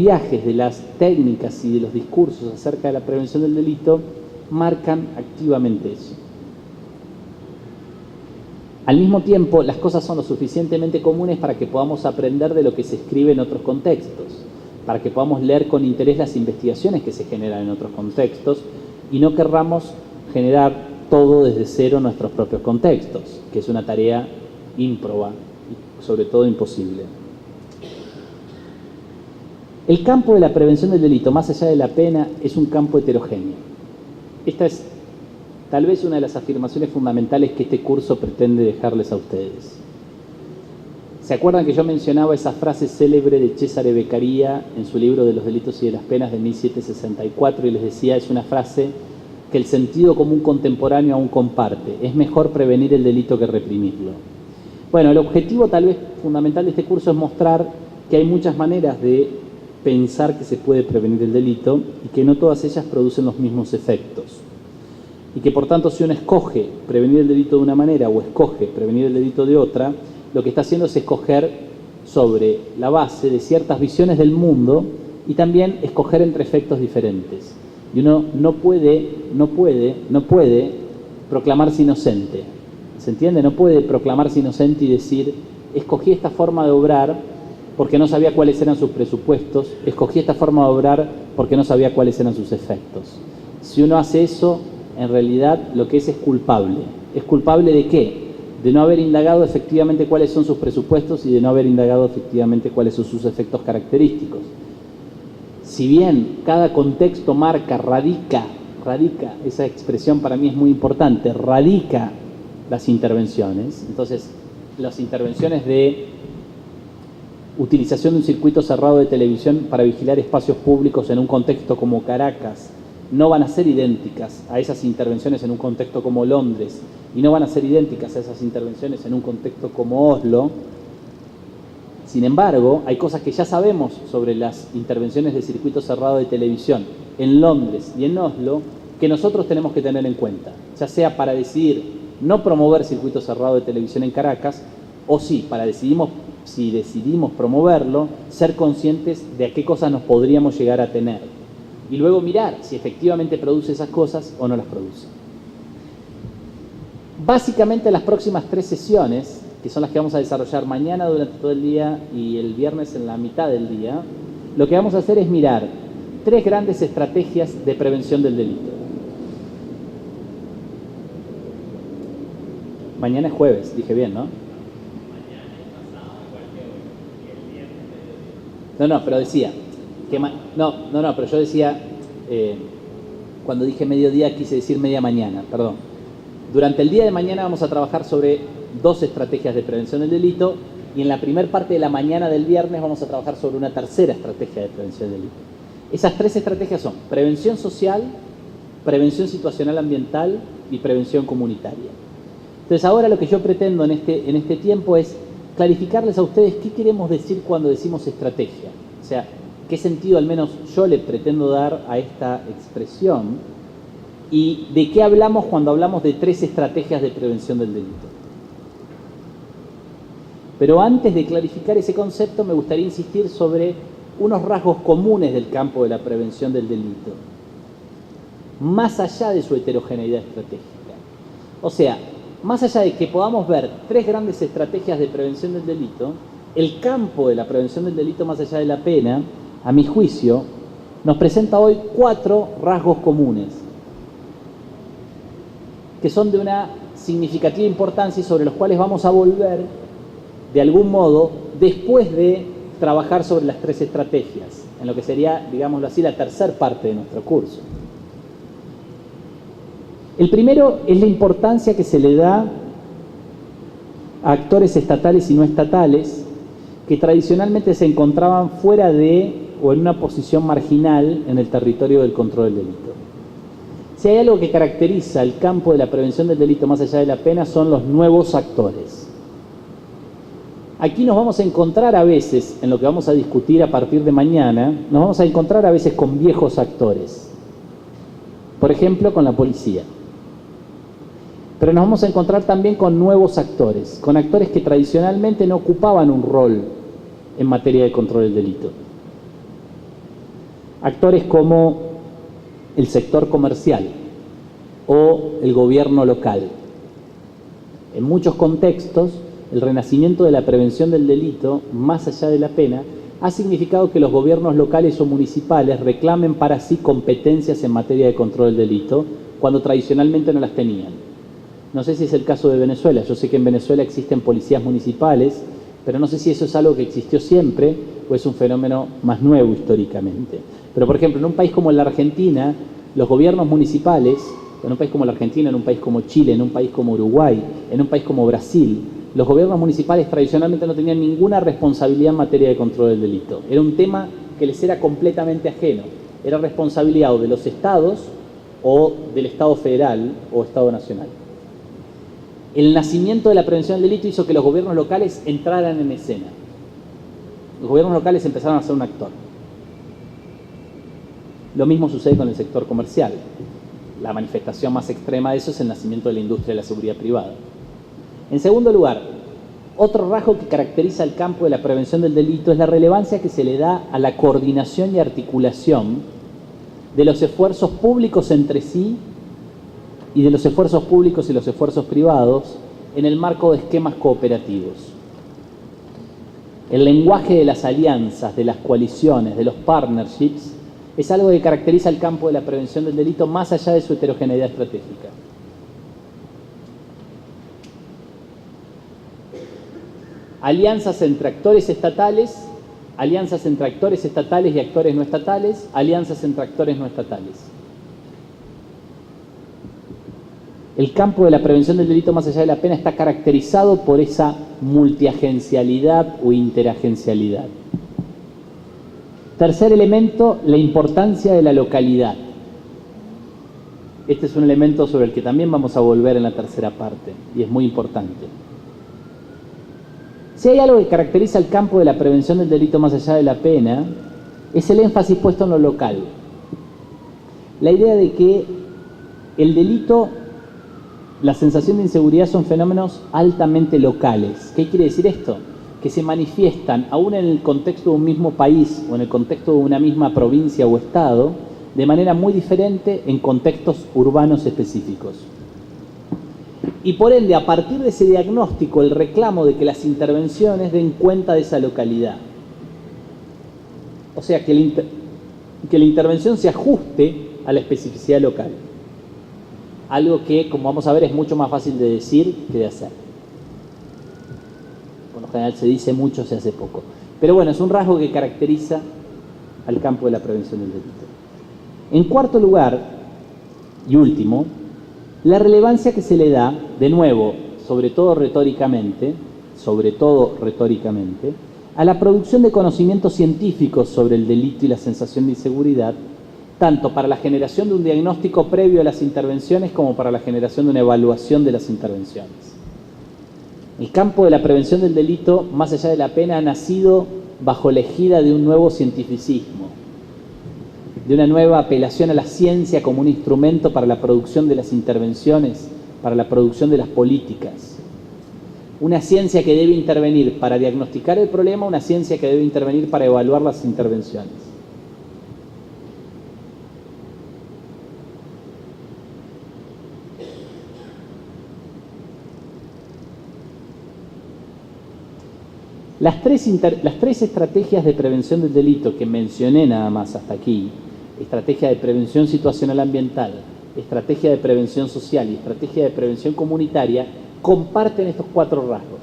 viajes de las técnicas y de los discursos acerca de la prevención del delito marcan activamente eso. Al mismo tiempo, las cosas son lo suficientemente comunes para que podamos aprender de lo que se escribe en otros contextos, para que podamos leer con interés las investigaciones que se generan en otros contextos y no querramos generar todo desde cero en nuestros propios contextos, que es una tarea ímproba y sobre todo imposible. El campo de la prevención del delito, más allá de la pena, es un campo heterogéneo. Esta es tal vez una de las afirmaciones fundamentales que este curso pretende dejarles a ustedes. ¿Se acuerdan que yo mencionaba esa frase célebre de Cesare Beccaria en su libro de los delitos y de las penas de 1764 y les decía, es una frase que el sentido común contemporáneo aún comparte, es mejor prevenir el delito que reprimirlo? Bueno, el objetivo tal vez fundamental de este curso es mostrar que hay muchas maneras de pensar que se puede prevenir el delito y que no todas ellas producen los mismos efectos. Y que por tanto si uno escoge prevenir el delito de una manera o escoge prevenir el delito de otra, lo que está haciendo es escoger sobre la base de ciertas visiones del mundo y también escoger entre efectos diferentes. Y uno no puede proclamarse inocente. ¿Se entiende? No puede proclamarse inocente y decir, escogí esta forma de obrar porque no sabía cuáles eran sus presupuestos, escogí esta forma de obrar porque no sabía cuáles eran sus efectos. Si uno hace eso, en realidad lo que es culpable. ¿Es culpable de qué? De no haber indagado efectivamente cuáles son sus presupuestos y de no haber indagado efectivamente cuáles son sus efectos característicos. Si bien cada contexto radica, esa expresión para mí es muy importante, radica las intervenciones, entonces las intervenciones de utilización de un circuito cerrado de televisión para vigilar espacios públicos en un contexto como Caracas no van a ser idénticas a esas intervenciones en un contexto como Londres y no van a ser idénticas a esas intervenciones en un contexto como Oslo. Sin embargo, hay cosas que ya sabemos sobre las intervenciones de circuito cerrado de televisión en Londres y en Oslo que nosotros tenemos que tener en cuenta, ya sea para decidir no promover circuito cerrado de televisión en Caracas o si decidimos promoverlo, ser conscientes de a qué cosas nos podríamos llegar a tener. Y luego mirar si efectivamente produce esas cosas o no las produce. Básicamente las próximas 3 sesiones, que son las que vamos a desarrollar mañana durante todo el día y el viernes en la mitad del día, lo que vamos a hacer es mirar 3 grandes estrategias de prevención del delito. Mañana es jueves, dije bien, ¿no? No, pero decía... pero yo decía, cuando dije mediodía quise decir media mañana, perdón. Durante el día de mañana vamos a trabajar sobre 2 estrategias de prevención del delito y en la primera parte de la mañana del viernes vamos a trabajar sobre una tercera estrategia de prevención del delito. Esas 3 estrategias son prevención social, prevención situacional ambiental y prevención comunitaria. Entonces ahora lo que yo pretendo en este tiempo es clarificarles a ustedes qué queremos decir cuando decimos estrategia. O sea, qué sentido al menos yo le pretendo dar a esta expresión y de qué hablamos cuando hablamos de 3 estrategias de prevención del delito. Pero antes de clarificar ese concepto me gustaría insistir sobre unos rasgos comunes del campo de la prevención del delito, más allá de su heterogeneidad estratégica. O sea, más allá de que podamos ver 3 grandes estrategias de prevención del delito, el campo de la prevención del delito más allá de la pena, a mi juicio, nos presenta hoy 4 rasgos comunes que son de una significativa importancia y sobre los cuales vamos a volver de algún modo después de trabajar sobre las 3 estrategias, en lo que sería, digámoslo así, la tercera parte de nuestro curso. El primero es la importancia que se le da a actores estatales y no estatales que tradicionalmente se encontraban fuera de o en una posición marginal en el territorio del control del delito. Si hay algo que caracteriza el campo de la prevención del delito más allá de la pena son los nuevos actores. Aquí nos vamos a encontrar a veces, en lo que vamos a discutir a partir de mañana, nos vamos a encontrar a veces con viejos actores. Por ejemplo, con la policía. Pero nos vamos a encontrar también con nuevos actores, con actores que tradicionalmente no ocupaban un rol en materia de control del delito. Actores como el sector comercial o el gobierno local. En muchos contextos, el renacimiento de la prevención del delito, más allá de la pena, ha significado que los gobiernos locales o municipales reclamen para sí competencias en materia de control del delito, cuando tradicionalmente no las tenían. No sé si es el caso de Venezuela. Yo sé que en Venezuela existen policías municipales, pero no sé si eso es algo que existió siempre o es un fenómeno más nuevo históricamente. Pero, por ejemplo, en un país como la Argentina, los gobiernos municipales, en un país como la Argentina, en un país como Chile, en un país como Uruguay, en un país como Brasil, los gobiernos municipales tradicionalmente no tenían ninguna responsabilidad en materia de control del delito. Era un tema que les era completamente ajeno. Era responsabilidad o de los estados o del Estado federal o Estado nacional. El nacimiento de la prevención del delito hizo que los gobiernos locales entraran en escena. Los gobiernos locales empezaron a ser un actor. Lo mismo sucede con el sector comercial. La manifestación más extrema de eso es el nacimiento de la industria de la seguridad privada. En segundo lugar, otro rasgo que caracteriza el campo de la prevención del delito es la relevancia que se le da a la coordinación y articulación de los esfuerzos públicos entre sí y de los esfuerzos públicos y los esfuerzos privados en el marco de esquemas cooperativos. El lenguaje de las alianzas, de las coaliciones, de los partnerships, es algo que caracteriza el campo de la prevención del delito más allá de su heterogeneidad estratégica. Alianzas entre actores estatales y actores no estatales, alianzas entre actores no estatales. El campo de la prevención del delito más allá de la pena está caracterizado por esa multiagencialidad o interagencialidad. Tercer elemento, la importancia de la localidad. Este es un elemento sobre el que también vamos a volver en la tercera parte y es muy importante. Si hay algo que caracteriza el campo de la prevención del delito más allá de la pena, es el énfasis puesto en lo local. La idea de que el delito, la sensación de inseguridad son fenómenos altamente locales. ¿Qué quiere decir esto? Que se manifiestan aún en el contexto de un mismo país o en el contexto de una misma provincia o estado de manera muy diferente en contextos urbanos específicos. Y por ende, a partir de ese diagnóstico, el reclamo de que las intervenciones den cuenta de esa localidad. O sea, que la intervención se ajuste a la especificidad local. Algo que, como vamos a ver, es mucho más fácil de decir que de hacer. Por lo general se dice mucho, se hace poco. Pero bueno, es un rasgo que caracteriza al campo de la prevención del delito. En cuarto lugar, y último, la relevancia que se le da, de nuevo, sobre todo retóricamente, a la producción de conocimientos científicos sobre el delito y la sensación de inseguridad, tanto para la generación de un diagnóstico previo a las intervenciones como para la generación de una evaluación de las intervenciones. El campo de la prevención del delito, más allá de la pena, ha nacido bajo la égida de un nuevo cientificismo, de una nueva apelación a la ciencia como un instrumento para la producción de las intervenciones, para la producción de las políticas. Una ciencia que debe intervenir para diagnosticar el problema, una ciencia que debe intervenir para evaluar las intervenciones. Las tres estrategias de prevención del delito que mencioné nada más hasta aquí, estrategia de prevención situacional ambiental, estrategia de prevención social y estrategia de prevención comunitaria, comparten estos cuatro rasgos.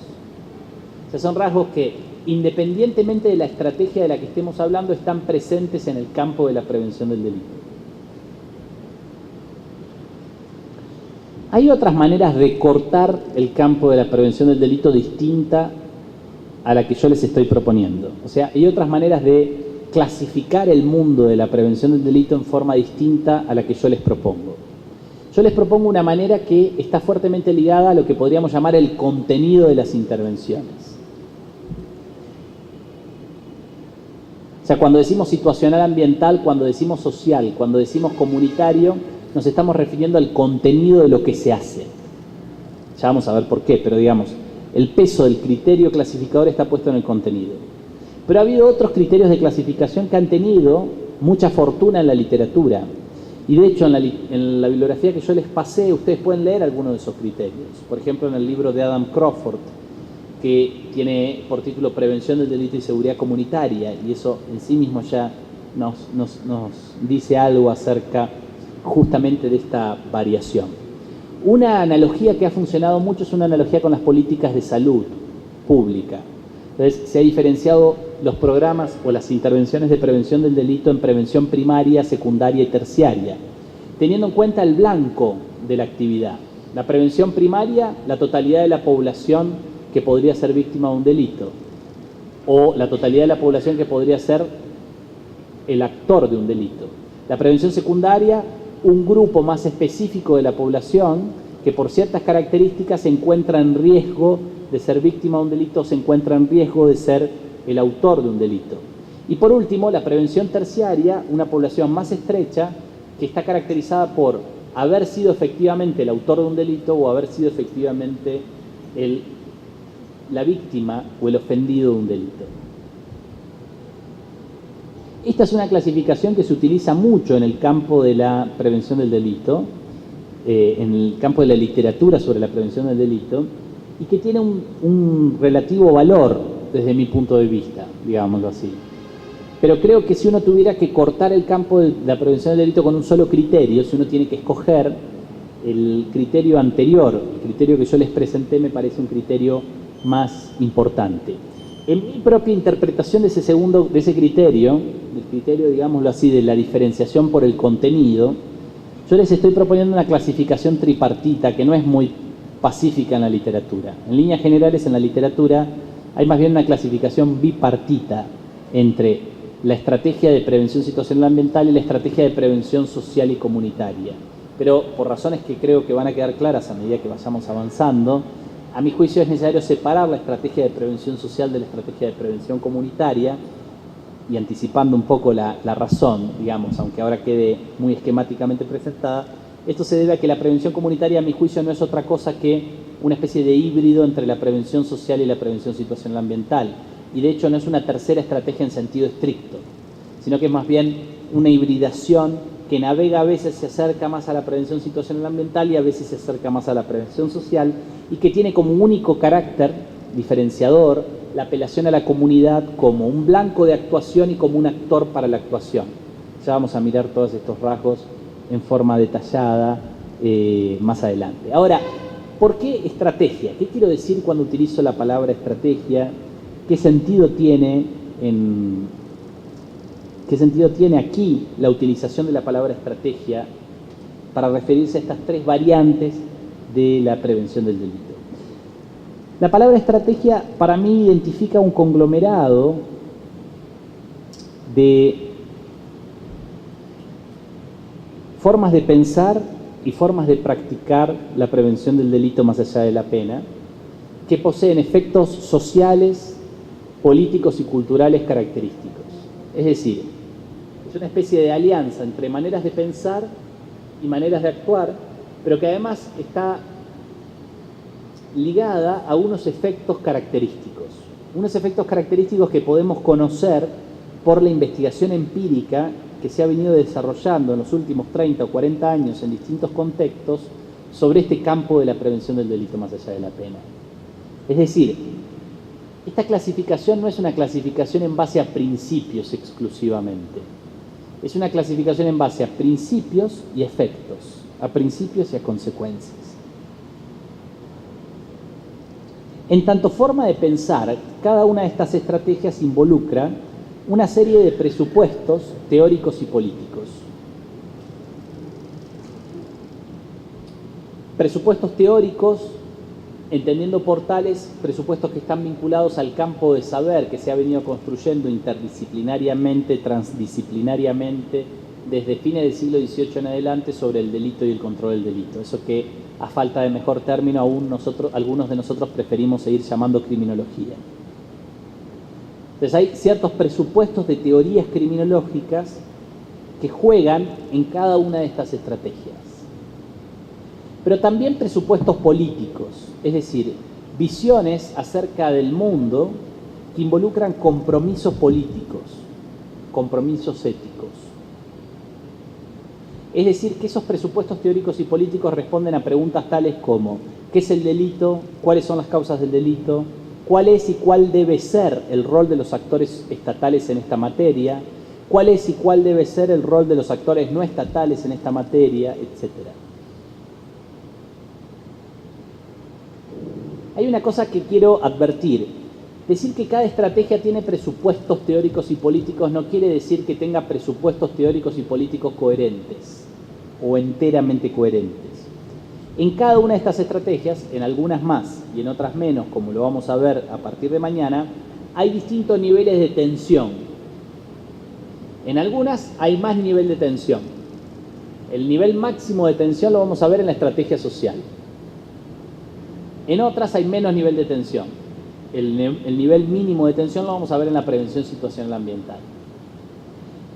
O sea, son rasgos que, independientemente de la estrategia de la que estemos hablando, están presentes en el campo de la prevención del delito. Hay otras maneras de cortar el campo de la prevención del delito distinta a la que yo les estoy proponiendo. O sea, hay otras maneras de clasificar el mundo de la prevención del delito en forma distinta a la que yo les propongo. Yo les propongo una manera que está fuertemente ligada a lo que podríamos llamar el contenido de las intervenciones. O sea, cuando decimos situacional ambiental, cuando decimos social, cuando decimos comunitario, nos estamos refiriendo al contenido de lo que se hace. Ya vamos a ver por qué, pero digamos, el peso del criterio clasificador está puesto en el contenido. Pero ha habido otros criterios de clasificación que han tenido mucha fortuna en la literatura. Y de hecho, en la bibliografía que yo les pasé, ustedes pueden leer algunos de esos criterios. Por ejemplo, en el libro de Adam Crawford, que tiene por título Prevención del delito y seguridad comunitaria, y eso en sí mismo ya nos dice algo acerca justamente de esta variación. Una analogía que ha funcionado mucho es una analogía con las políticas de salud pública. Entonces, se ha diferenciado los programas o las intervenciones de prevención del delito en prevención primaria, secundaria y terciaria, teniendo en cuenta el blanco de la actividad. La prevención primaria, la totalidad de la población que podría ser víctima de un delito, o la totalidad de la población que podría ser el actor de un delito. La prevención secundaria, un grupo más específico de la población que por ciertas características se encuentra en riesgo de ser víctima de un delito, se encuentra en riesgo de ser el autor de un delito. Y por último, la prevención terciaria, una población más estrecha que está caracterizada por haber sido efectivamente el autor de un delito o haber sido efectivamente la víctima o el ofendido de un delito. Esta es una clasificación que se utiliza mucho en el campo de la prevención del delito, en el campo de la literatura sobre la prevención del delito, y que tiene un relativo valor desde mi punto de vista, digámoslo así. Pero creo que si uno tuviera que cortar el campo de la prevención del delito con un solo criterio, si uno tiene que escoger el criterio anterior, el criterio que yo les presenté me parece un criterio más importante. En mi propia interpretación de ese criterio, el criterio, digámoslo así, de la diferenciación por el contenido, yo les estoy proponiendo una clasificación tripartita que no es muy pacífica en la literatura. En líneas generales, en la literatura hay más bien una clasificación bipartita entre la estrategia de prevención situacional ambiental y la estrategia de prevención social y comunitaria. Pero por razones que creo que van a quedar claras a medida que vayamos avanzando, a mi juicio es necesario separar la estrategia de prevención social de la estrategia de prevención comunitaria, y anticipando un poco la razón, digamos, aunque ahora quede muy esquemáticamente presentada, esto se debe a que la prevención comunitaria, a mi juicio, no es otra cosa que una especie de híbrido entre la prevención social y la prevención situacional ambiental. Y de hecho no es una tercera estrategia en sentido estricto, sino que es más bien una hibridación que navega, a veces se acerca más a la prevención situacional ambiental y a veces se acerca más a la prevención social, y que tiene como único carácter diferenciador la apelación a la comunidad como un blanco de actuación y como un actor para la actuación. Ya vamos a mirar todos estos rasgos en forma detallada más adelante. Ahora, ¿por qué estrategia? ¿Qué quiero decir cuando utilizo la palabra estrategia? ¿Qué sentido tiene aquí la utilización de la palabra estrategia para referirse a estas tres variantes de la prevención del delito? La palabra estrategia para mí identifica un conglomerado de formas de pensar y formas de practicar la prevención del delito más allá de la pena, que poseen efectos sociales, políticos y culturales característicos. Es decir, es una especie de alianza entre maneras de pensar y maneras de actuar, pero que además está ligada a unos efectos característicos que podemos conocer por la investigación empírica que se ha venido desarrollando en los últimos 30 o 40 años en distintos contextos sobre este campo de la prevención del delito más allá de la pena. Es decir, esta clasificación no es una clasificación en base a principios exclusivamente, es una clasificación en base a principios y efectos, a principios y a consecuencias. En tanto forma de pensar, cada una de estas estrategias involucra una serie de presupuestos teóricos y políticos. Presupuestos teóricos, entendiendo por tales presupuestos que están vinculados al campo de saber que se ha venido construyendo interdisciplinariamente, transdisciplinariamente, desde fines del siglo XVIII en adelante sobre el delito y el control del delito. Eso que, a falta de mejor término, algunos de nosotros preferimos seguir llamando criminología. Entonces hay ciertos presupuestos de teorías criminológicas que juegan en cada una de estas estrategias. Pero también presupuestos políticos, es decir, visiones acerca del mundo que involucran compromisos políticos, compromisos éticos. Es decir, que esos presupuestos teóricos y políticos responden a preguntas tales como ¿qué es el delito? ¿Cuáles son las causas del delito? ¿Cuál es y cuál debe ser el rol de los actores estatales en esta materia? ¿Cuál es y cuál debe ser el rol de los actores no estatales en esta materia? Etcétera. Hay una cosa que quiero advertir. Decir que cada estrategia tiene presupuestos teóricos y políticos no quiere decir que tenga presupuestos teóricos y políticos coherentes o enteramente coherentes. En cada una de estas estrategias, en algunas más y en otras menos, como lo vamos a ver a partir de mañana, hay distintos niveles de tensión. En algunas hay más nivel de tensión. El nivel máximo de tensión lo vamos a ver en la estrategia social. En otras hay menos nivel de tensión. El nivel mínimo de tensión lo vamos a ver en la prevención situacional ambiental.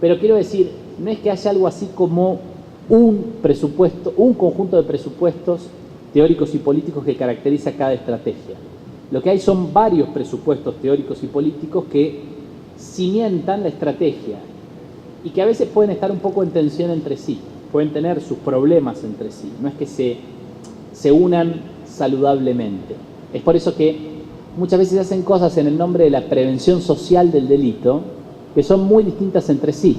Pero quiero decir, no es que haya algo así como un presupuesto, un conjunto de presupuestos teóricos y políticos que caracteriza cada estrategia. Lo que hay son varios presupuestos teóricos y políticos que cimientan la estrategia y que a veces pueden estar un poco en tensión entre sí, pueden tener sus problemas entre sí, no es que se unan saludablemente. Es por eso que muchas veces se hacen cosas en el nombre de la prevención social del delito que son muy distintas entre sí.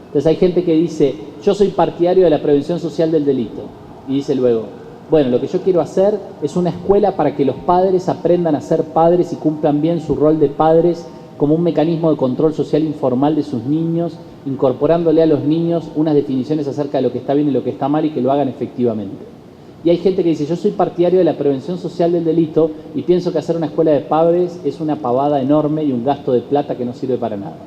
Entonces hay gente que dice, yo soy partidario de la prevención social del delito, y dice luego, bueno, lo que yo quiero hacer es una escuela para que los padres aprendan a ser padres y cumplan bien su rol de padres como un mecanismo de control social informal de sus niños, incorporándole a los niños unas definiciones acerca de lo que está bien y lo que está mal y que lo hagan efectivamente. Y hay gente que dice, yo soy partidario de la prevención social del delito y pienso que hacer una escuela de padres es una pavada enorme y un gasto de plata que no sirve para nada.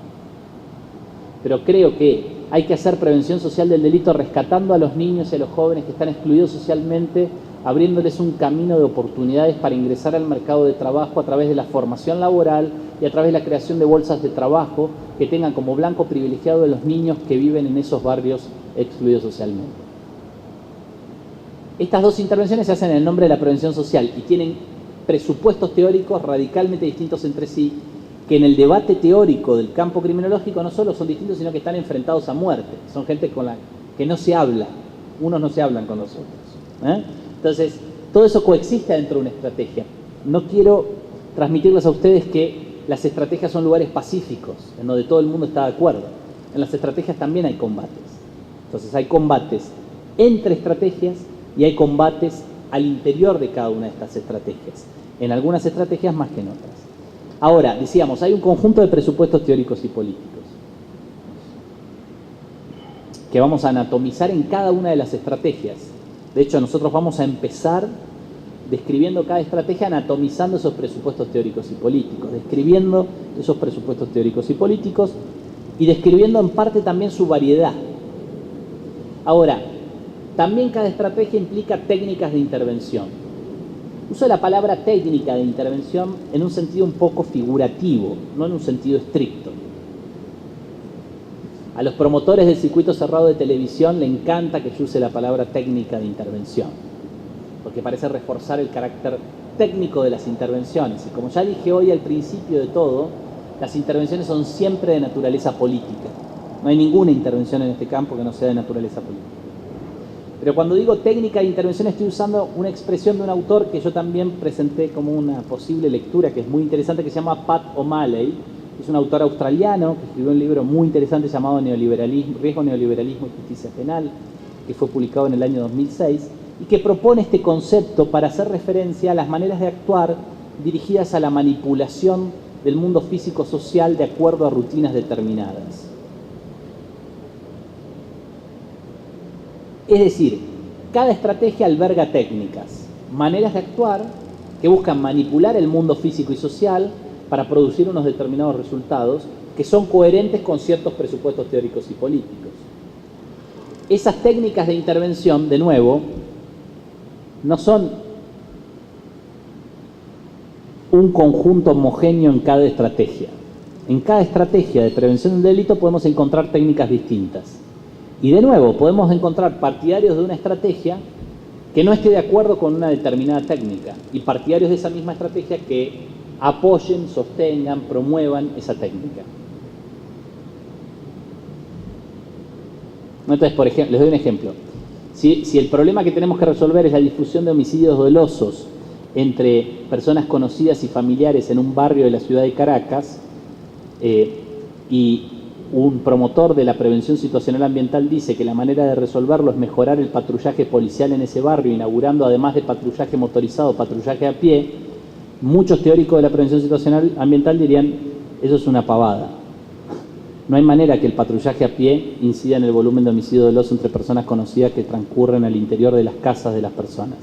Pero creo que hay que hacer prevención social del delito rescatando a los niños y a los jóvenes que están excluidos socialmente, abriéndoles un camino de oportunidades para ingresar al mercado de trabajo a través de la formación laboral y a través de la creación de bolsas de trabajo que tengan como blanco privilegiado de los niños que viven en esos barrios excluidos socialmente. Estas dos intervenciones se hacen en el nombre de la prevención social y tienen presupuestos teóricos radicalmente distintos entre sí, que en el debate teórico del campo criminológico no solo son distintos, sino que están enfrentados a muerte. Son gente con la que no se habla, unos no se hablan con los otros. Entonces, todo eso coexiste dentro de una estrategia. No quiero transmitirles a ustedes que las estrategias son lugares pacíficos, en donde todo el mundo está de acuerdo. En las estrategias también hay combates. Entonces hay combates entre estrategias y hay combates al interior de cada una de estas estrategias. En algunas estrategias más que en otras. Ahora, decíamos, hay un conjunto de presupuestos teóricos y políticos que vamos a anatomizar en cada una de las estrategias. De hecho, nosotros vamos a empezar describiendo cada estrategia, anatomizando esos presupuestos teóricos y políticos, describiendo esos presupuestos teóricos y políticos y describiendo en parte también su variedad. Ahora, también cada estrategia implica técnicas de intervención. Uso la palabra técnica de intervención en un sentido un poco figurativo, no en un sentido estricto. A los promotores del circuito cerrado de televisión le encanta que yo use la palabra técnica de intervención, porque parece reforzar el carácter técnico de las intervenciones. Y como ya dije hoy al principio de todo, las intervenciones son siempre de naturaleza política. No hay ninguna intervención en este campo que no sea de naturaleza política. Pero cuando digo técnica de intervención estoy usando una expresión de un autor que yo también presenté como una posible lectura que es muy interesante, que se llama Pat O'Malley. Es un autor australiano que escribió un libro muy interesante llamado Riesgo, Neoliberalismo y Justicia Penal, que fue publicado en el año 2006, y que propone este concepto para hacer referencia a las maneras de actuar dirigidas a la manipulación del mundo físico-social de acuerdo a rutinas determinadas. Es decir, cada estrategia alberga técnicas, maneras de actuar que buscan manipular el mundo físico y social para producir unos determinados resultados que son coherentes con ciertos presupuestos teóricos y políticos. Esas técnicas de intervención, de nuevo, no son un conjunto homogéneo en cada estrategia. En cada estrategia de prevención del delito podemos encontrar técnicas distintas. Y de nuevo, podemos encontrar partidarios de una estrategia que no esté de acuerdo con una determinada técnica y partidarios de esa misma estrategia que apoyen, sostengan, promuevan esa técnica. Entonces, por ejemplo, les doy un ejemplo. Si el problema que tenemos que resolver es la difusión de homicidios dolosos entre personas conocidas y familiares en un barrio de la ciudad de Caracas, y un promotor de la prevención situacional ambiental dice que la manera de resolverlo es mejorar el patrullaje policial en ese barrio, inaugurando además de patrullaje motorizado, patrullaje a pie, muchos teóricos de la prevención situacional ambiental dirían, eso es una pavada. No hay manera que el patrullaje a pie incida en el volumen de homicidio doloso entre personas conocidas que transcurren al interior de las casas de las personas.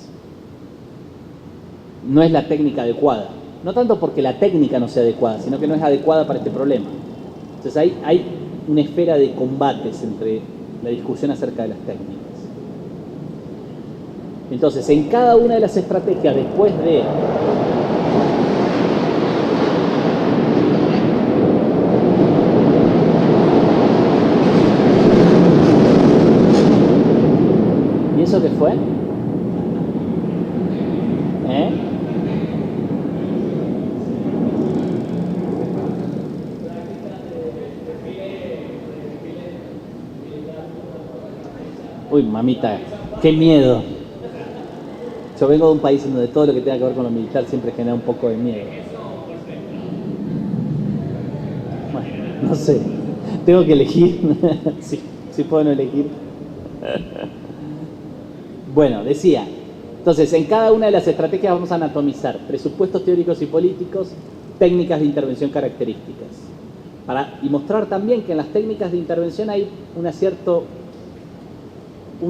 No es la técnica adecuada. No tanto porque la técnica no sea adecuada, sino que no es adecuada para este problema. Entonces hay una esfera de combates entre la discusión acerca de las técnicas. Entonces, en cada una de las estrategias, después de ¿y eso qué fue? Uy, mamita, qué miedo. Yo vengo de un país en donde todo lo que tenga que ver con lo militar siempre genera un poco de miedo. Bueno, no sé. Tengo que elegir. Sí puedo no elegir. Bueno, decía. Entonces, en cada una de las estrategias vamos a anatomizar presupuestos teóricos y políticos, técnicas de intervención características. Y mostrar también que en las técnicas de intervención hay un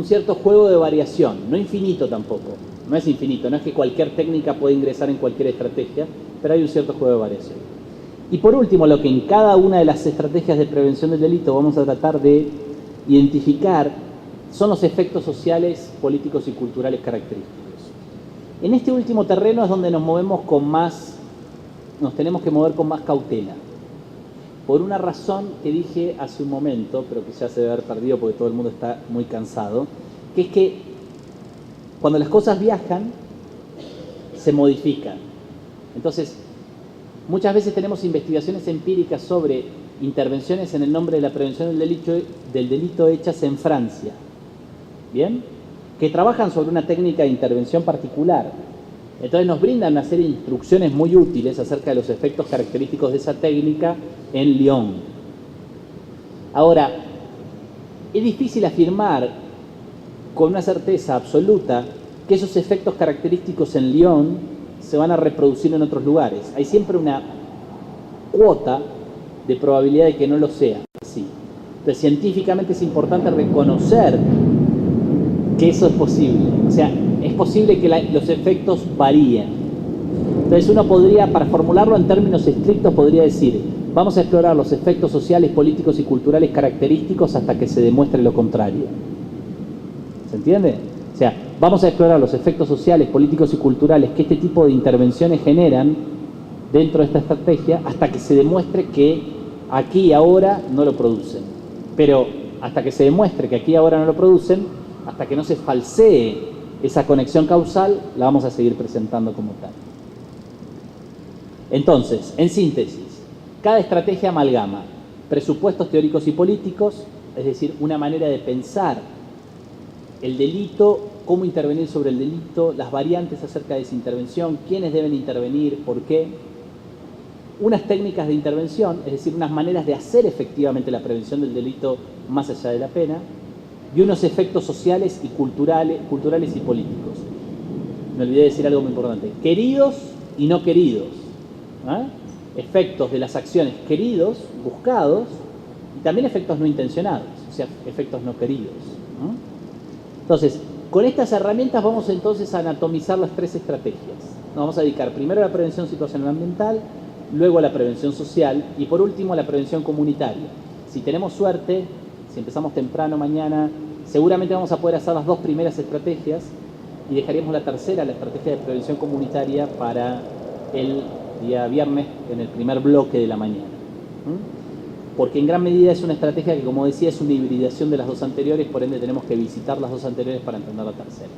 cierto juego de variación, no infinito tampoco, no es infinito, no es que cualquier técnica puede ingresar en cualquier estrategia, pero hay un cierto juego de variación. Y por último, lo que en cada una de las estrategias de prevención del delito vamos a tratar de identificar son los efectos sociales, políticos y culturales característicos. En este último terreno es donde nos tenemos que mover con más cautela. Por una razón que dije hace un momento, pero que ya se debe haber perdido porque todo el mundo está muy cansado, que es que cuando las cosas viajan, se modifican. Entonces, muchas veces tenemos investigaciones empíricas sobre intervenciones en el nombre de la prevención del delito hechas en Francia, ¿bien? Que trabajan sobre una técnica de intervención particular. Entonces nos brindan una serie de instrucciones muy útiles acerca de los efectos característicos de esa técnica en Lyon. Ahora, es difícil afirmar con una certeza absoluta que esos efectos característicos en Lyon se van a reproducir en otros lugares. Hay siempre una cuota de probabilidad de que no lo sea así. Entonces, científicamente es importante reconocer que eso es posible. O sea, es posible que los efectos varíen. Entonces uno podría, para formularlo en términos estrictos, podría decir, vamos a explorar los efectos sociales, políticos y culturales característicos hasta que se demuestre lo contrario. ¿Se entiende? O sea, vamos a explorar los efectos sociales, políticos y culturales que este tipo de intervenciones generan dentro de esta estrategia hasta que se demuestre que aquí y ahora no lo producen. Pero hasta que se demuestre que aquí y ahora no lo producen, hasta que no se falsee esa conexión causal, la vamos a seguir presentando como tal. Entonces, en síntesis, cada estrategia amalgama presupuestos teóricos y políticos, es decir, una manera de pensar el delito, cómo intervenir sobre el delito, las variantes acerca de esa intervención, quiénes deben intervenir, por qué. Unas técnicas de intervención, es decir, unas maneras de hacer efectivamente la prevención del delito más allá de la pena, y unos efectos sociales y culturales y políticos. Me olvidé de decir algo muy importante. Queridos y no queridos. Efectos de las acciones queridos, buscados, y también efectos no intencionados, o sea, efectos no queridos. Entonces, con estas herramientas vamos entonces a anatomizar las tres estrategias. Nos vamos a dedicar primero a la prevención situacional ambiental, luego a la prevención social y por último a la prevención comunitaria. Si tenemos suerte, si empezamos temprano mañana, seguramente vamos a poder hacer las dos primeras estrategias y dejaríamos la tercera, la estrategia de prevención comunitaria, para el día viernes en el primer bloque de la mañana. Porque en gran medida es una estrategia que, como decía, es una hibridación de las dos anteriores, por ende tenemos que visitar las dos anteriores para entender la tercera.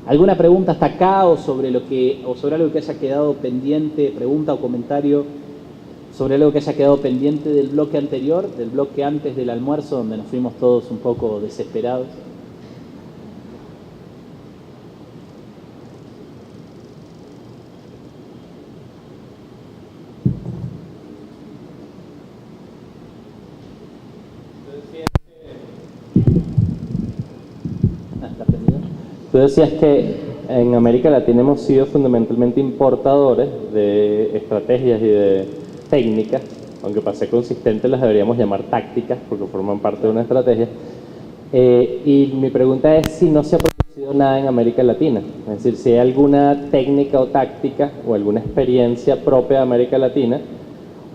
¿Alguna pregunta hasta acá o sobre algo que haya quedado pendiente, pregunta o comentario sobre algo que haya quedado pendiente del bloque anterior, del bloque antes del almuerzo, donde nos fuimos todos un poco desesperados. Tú decías que en América Latina hemos sido fundamentalmente importadores de estrategias y de técnicas, aunque para ser consistentes las deberíamos llamar tácticas, porque forman parte de una estrategia. Y mi pregunta es si no se ha producido nada en América Latina, es decir, si hay alguna técnica o táctica o alguna experiencia propia de América Latina,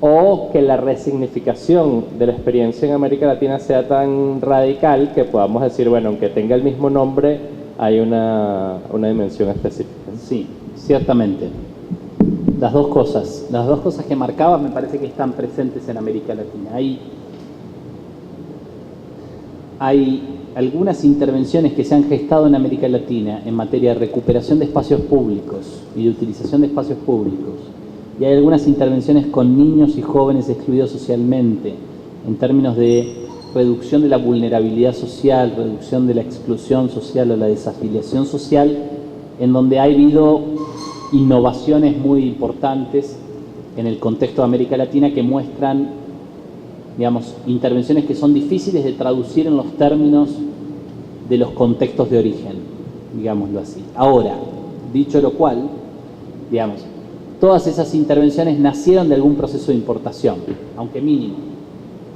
o que la resignificación de la experiencia en América Latina sea tan radical que podamos decir, bueno, aunque tenga el mismo nombre, hay una dimensión específica. Sí, ciertamente. Las dos cosas que marcabas me parece que están presentes en América Latina. Hay algunas intervenciones que se han gestado en América Latina en materia de recuperación de espacios públicos y de utilización de espacios públicos. Y hay algunas intervenciones con niños y jóvenes excluidos socialmente, en términos de reducción de la vulnerabilidad social, reducción de la exclusión social o la desafiliación social, en donde ha habido innovaciones muy importantes en el contexto de América Latina que muestran, digamos, intervenciones que son difíciles de traducir en los términos de los contextos de origen, digámoslo así. Ahora, dicho lo cual, digamos, todas esas intervenciones nacieron de algún proceso de importación, aunque mínimo,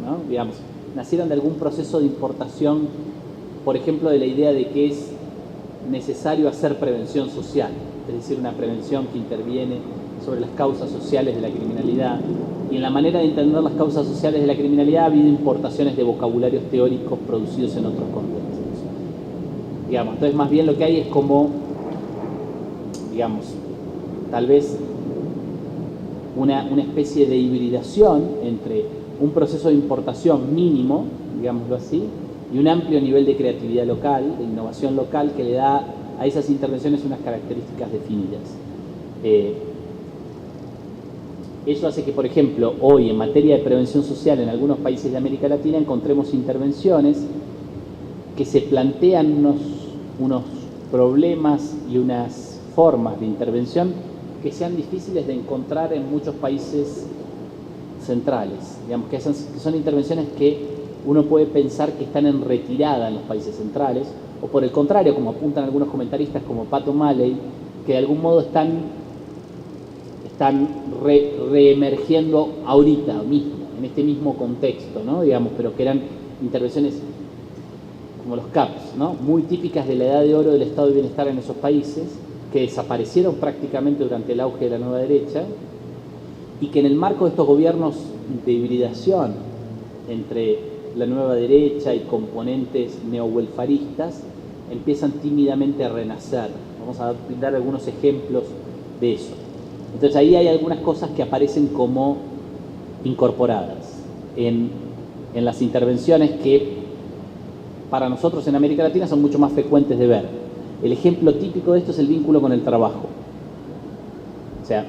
¿no? Digamos, nacieron de algún proceso de importación, por ejemplo, de la idea de que es necesario hacer prevención social, es decir, una prevención que interviene sobre las causas sociales de la criminalidad. Y en la manera de entender las causas sociales de la criminalidad ha habido importaciones de vocabularios teóricos producidos en otros contextos. Digamos, entonces más bien lo que hay es como, digamos, tal vez una especie de hibridación entre un proceso de importación mínimo, digámoslo así, y un amplio nivel de creatividad local, de innovación local, que le da a esas intervenciones unas características definidas. Eso hace que, por ejemplo, hoy en materia de prevención social en algunos países de América Latina encontremos intervenciones que se plantean unos problemas y unas formas de intervención que sean difíciles de encontrar en muchos países centrales, digamos, que son intervenciones que uno puede pensar que están en retirada en los países centrales, o por el contrario, como apuntan algunos comentaristas como Pat O'Malley, que de algún modo están reemergiendo ahorita mismo, en este mismo contexto, ¿no? Digamos, pero que eran intervenciones como los CAPs, ¿no? Muy típicas de la edad de oro del estado de bienestar en esos países, que desaparecieron prácticamente durante el auge de la nueva derecha, y que en el marco de estos gobiernos de hibridación entre la nueva derecha y componentes neo-welfaristas empiezan tímidamente a renacer. Vamos a dar algunos ejemplos de eso. Entonces ahí hay algunas cosas que aparecen como incorporadas en las intervenciones que para nosotros en América Latina son mucho más frecuentes de ver. El ejemplo típico de esto es el vínculo con el trabajo. O sea,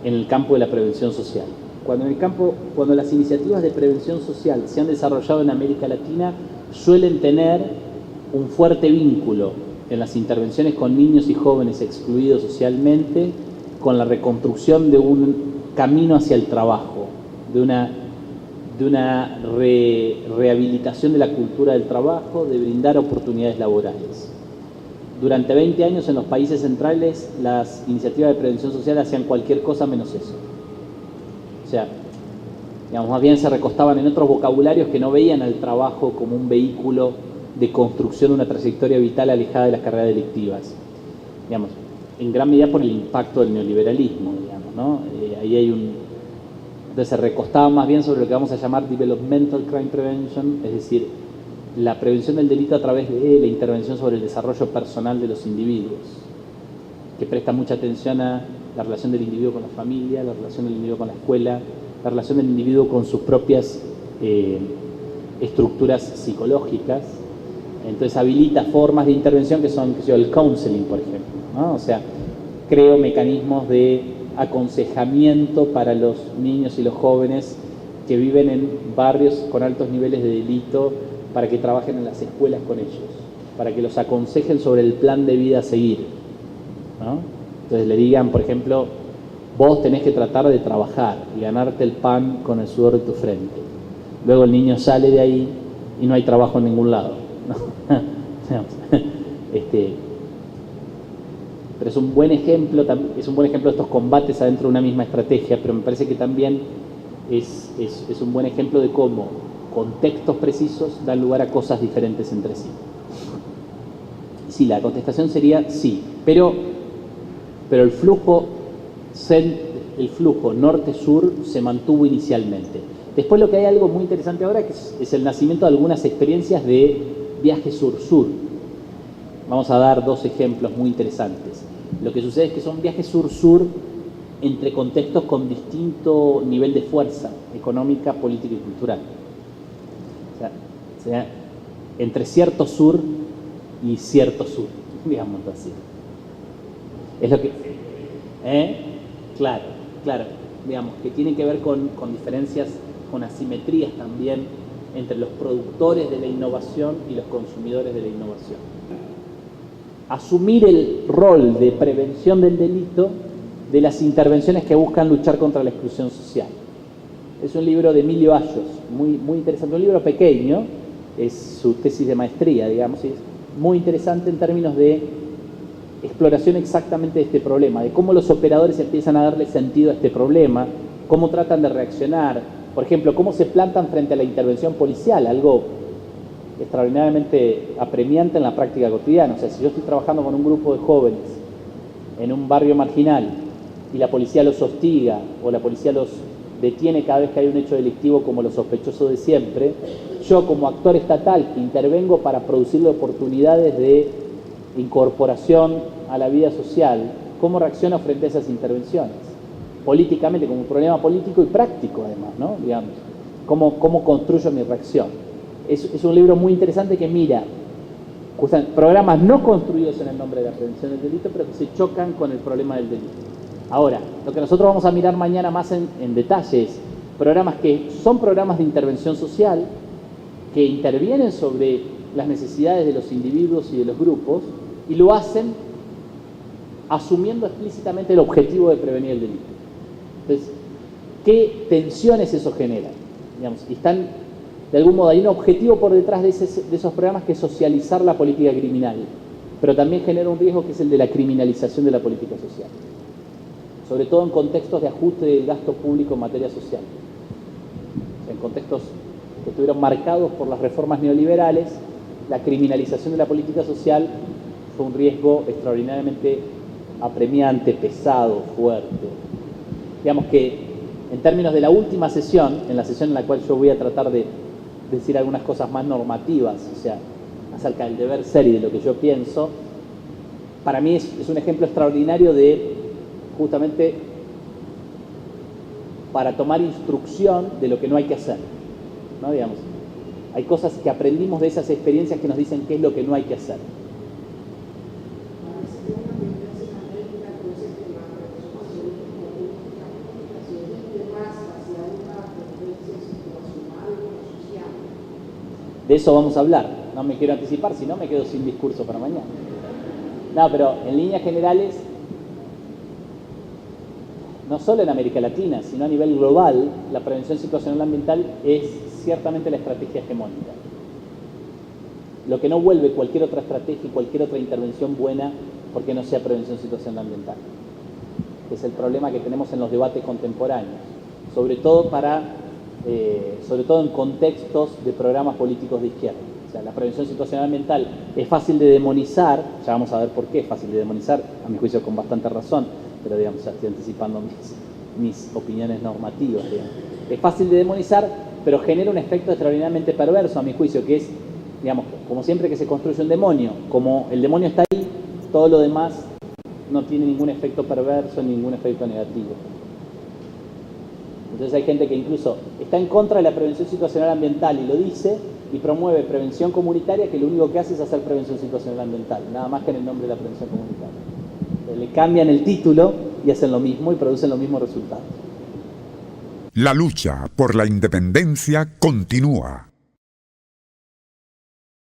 en el campo de la prevención social. Cuando las iniciativas de prevención social se han desarrollado en América Latina, suelen tener un fuerte vínculo en las intervenciones con niños y jóvenes excluidos socialmente, con la reconstrucción de un camino hacia el trabajo, de una rehabilitación de la cultura del trabajo, de brindar oportunidades laborales. Durante 20 años en los países centrales las iniciativas de prevención social hacían cualquier cosa menos eso. O sea, digamos, más bien se recostaban en otros vocabularios que no veían al trabajo como un vehículo de construcción de una trayectoria vital alejada de las carreras delictivas. Digamos, en gran medida por el impacto del neoliberalismo, digamos, ¿no? Entonces se recostaban más bien sobre lo que vamos a llamar developmental crime prevention, es decir, la prevención del delito a través de la intervención sobre el desarrollo personal de los individuos, que presta mucha atención a la relación del individuo con la familia, la relación del individuo con la escuela, la relación del individuo con sus propias estructuras psicológicas. Entonces habilita formas de intervención que son el counseling, por ejemplo, ¿no? O sea, creo mecanismos de aconsejamiento para los niños y los jóvenes que viven en barrios con altos niveles de delito, para que trabajen en las escuelas con ellos, para que los aconsejen sobre el plan de vida a seguir, ¿no? Entonces le digan, por ejemplo, vos tenés que tratar de trabajar y ganarte el pan con el sudor de tu frente. Luego el niño sale de ahí y no hay trabajo en ningún lado, ¿no? Pero es un buen ejemplo de estos combates adentro de una misma estrategia, pero me parece que también es un buen ejemplo de cómo contextos precisos dan lugar a cosas diferentes entre sí. Sí, la contestación sería sí, pero el flujo norte-sur se mantuvo inicialmente. Después lo que hay algo muy interesante ahora que es el nacimiento de algunas experiencias de viaje sur-sur. Vamos a dar dos ejemplos muy interesantes. Lo que sucede es que son viajes sur-sur entre contextos con distinto nivel de fuerza económica, política y cultural. O sea, entre cierto sur y cierto sur, digamos así. Es lo que... Claro, digamos, que tiene que ver con diferencias, con asimetrías también entre los productores de la innovación y los consumidores de la innovación. Asumir el rol de prevención del delito de las intervenciones que buscan luchar contra la exclusión social. Es un libro de Emilio Ayos, muy interesante, un libro pequeño, es su tesis de maestría, digamos, y es muy interesante en términos de exploración exactamente de este problema, de cómo los operadores empiezan a darle sentido a este problema, cómo tratan de reaccionar, por ejemplo, cómo se plantan frente a la intervención policial, algo extraordinariamente apremiante en la práctica cotidiana. O sea, si yo estoy trabajando con un grupo de jóvenes en un barrio marginal y la policía los hostiga o la policía los detiene cada vez que hay un hecho delictivo como lo sospechoso de siempre, yo como actor estatal que intervengo para producirle oportunidades de incorporación a la vida social, ¿cómo reacciono frente a esas intervenciones? Políticamente, como un problema político y práctico además, ¿no? Digamos, ¿cómo construyo mi reacción? Es un libro muy interesante que mira programas no construidos en el nombre de la prevención del delito, pero que se chocan con el problema del delito. Ahora, lo que nosotros vamos a mirar mañana más en detalle es programas que son programas de intervención social, que intervienen sobre las necesidades de los individuos y de los grupos, y lo hacen asumiendo explícitamente el objetivo de prevenir el delito. Entonces, ¿qué tensiones eso genera? Digamos, y están, de algún modo, hay un objetivo por detrás de esos programas que es socializar la política criminal, pero también genera un riesgo que es el de la criminalización de la política social, sobre todo en contextos de ajuste del gasto público en materia social. O sea, en contextos que estuvieron marcados por las reformas neoliberales, la criminalización de la política social fue un riesgo extraordinariamente apremiante, pesado, fuerte. Digamos que en términos de la última sesión, en la sesión en la cual yo voy a tratar de decir algunas cosas más normativas, o sea, acerca del deber ser y de lo que yo pienso, para mí es un ejemplo extraordinario de justamente para tomar instrucción de lo que no hay que hacer, ¿no? Digamos, hay cosas que aprendimos de esas experiencias que nos dicen qué es lo que no hay que hacer. De eso vamos a hablar, no me quiero anticipar, si no me quedo sin discurso para mañana. No, pero en líneas generales, no solo en América Latina, sino a nivel global, la prevención situacional ambiental es ciertamente la estrategia hegemónica. Lo que no vuelve cualquier otra estrategia y cualquier otra intervención buena porque no sea prevención situacional ambiental. Es el problema que tenemos en los debates contemporáneos, sobre todo en contextos de programas políticos de izquierda. O sea, la prevención situacional ambiental es fácil de demonizar, ya vamos a ver por qué es fácil de demonizar, a mi juicio con bastante razón, pero digamos, ya estoy anticipando mis opiniones normativas, digamos. Es fácil de demonizar, pero genera un efecto extraordinariamente perverso, a mi juicio, que es, digamos, como siempre que se construye un demonio, como el demonio está ahí, todo lo demás no tiene ningún efecto perverso, ningún efecto negativo. Entonces hay gente que incluso está en contra de la prevención situacional ambiental y lo dice, y promueve prevención comunitaria, que lo único que hace es hacer prevención situacional ambiental, nada más que en el nombre de la prevención comunitaria. Le cambian el título y hacen lo mismo y producen los mismos resultados. La lucha por la independencia continúa.